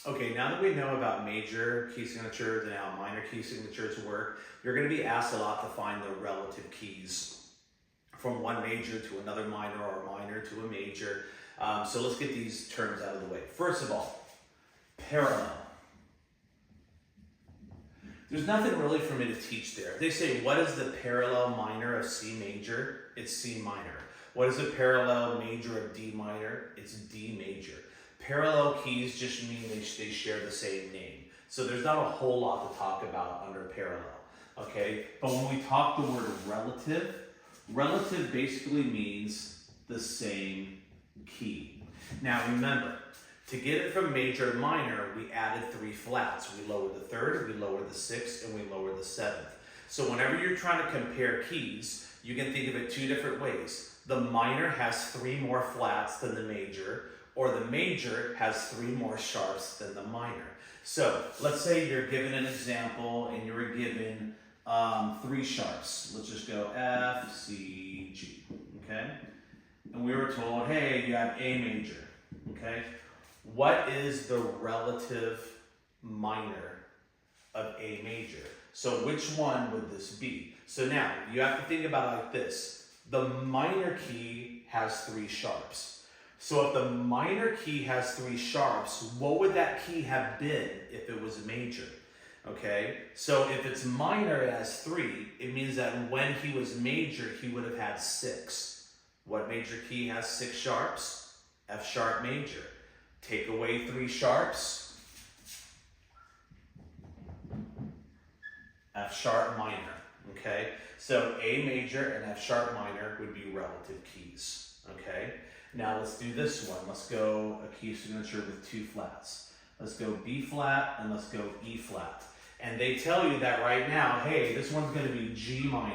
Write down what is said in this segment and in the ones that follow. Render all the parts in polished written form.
Okay, now that we know about major key signatures and how minor key signatures work, you're going to be asked a lot to find the relative keys from one major to another minor or minor to a major. So let's get these terms out of the way. First of all, parallel. There's nothing really for me to teach there. They say, what is the parallel minor of C major? It's C minor. What is the parallel major of D minor? It's D major. Parallel keys just mean they share the same name. So there's not a whole lot to talk about under parallel, okay? But when we talk the word relative, relative basically means the same key. Now remember, to get it from major to minor, we added 3 flats. We lowered the 3rd, we lowered the 6th, and we lowered the 7th. So whenever you're trying to compare keys, you can think of it 2 different ways. The minor has 3 more flats than the major, or the major has 3 more sharps than the minor. So let's say you're given an example and you were given 3 sharps. Let's just go F, C, G, okay? And we were told, hey, you have A major, okay? What is the relative minor of A major? So which one would this be? So now you have to think about it like this. The minor key has 3 sharps. So if the minor key has 3 sharps, what would that key have been if it was major? Okay, so if it's minor, it has 3, it means that when he was major, he would have had 6. What major key has 6 sharps? F sharp major. Take away 3 sharps, F sharp minor, okay? So A major and F sharp minor would be relative keys, okay? Now let's do this one. Let's go a key signature with 2 flats. Let's go B flat and let's go E flat. And they tell you that right now, hey, this one's gonna be G minor,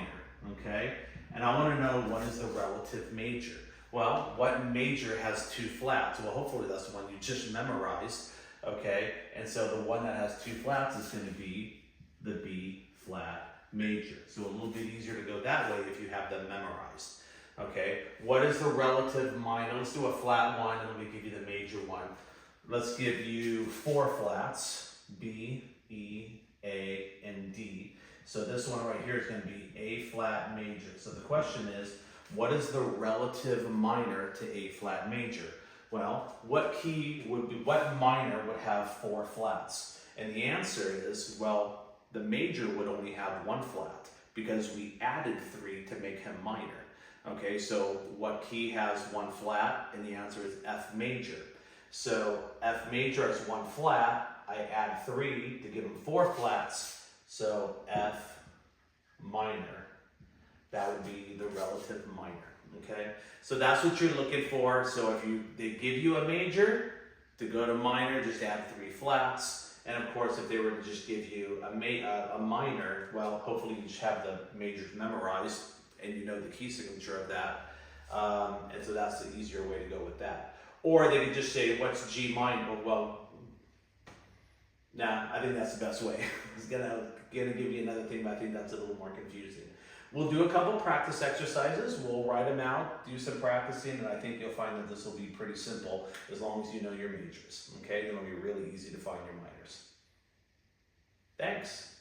okay? And I wanna know what is the relative major. Well, what major has 2 flats? Well, hopefully that's the one you just memorized, okay? And so the one that has 2 flats is going to be the B flat major. So a little bit easier to go that way if you have them memorized, okay? What is the relative minor? Let's do a flat one and let me give you the major one. Let's give you 4 flats, B, E, A, and D. So this one right here is going to be A flat major. So the question is, what is the relative minor to A flat major? Well, what minor would have 4 flats? And the answer is, well, the major would only have 1 flat because we added 3 to make him minor. Okay, so what key has 1 flat? And the answer is F major. So F major has 1 flat. I add 3 to give him 4 flats. So F minor. That would be the relative minor, okay? So that's what you're looking for. So if they give you a major, to go to minor, just add 3 flats. And of course, if they were to just give you a minor, well, hopefully you just have the majors memorized and you know the key signature of that. And so that's the easier way to go with that. Or they could just say, what's G minor? Well, nah, I think that's the best way. It's gonna give you another thing, but I think that's a little more confusing. We'll do a couple practice exercises. We'll write them out, do some practicing, and I think you'll find that this will be pretty simple as long as you know your majors, okay? It'll be really easy to find your minors. Thanks.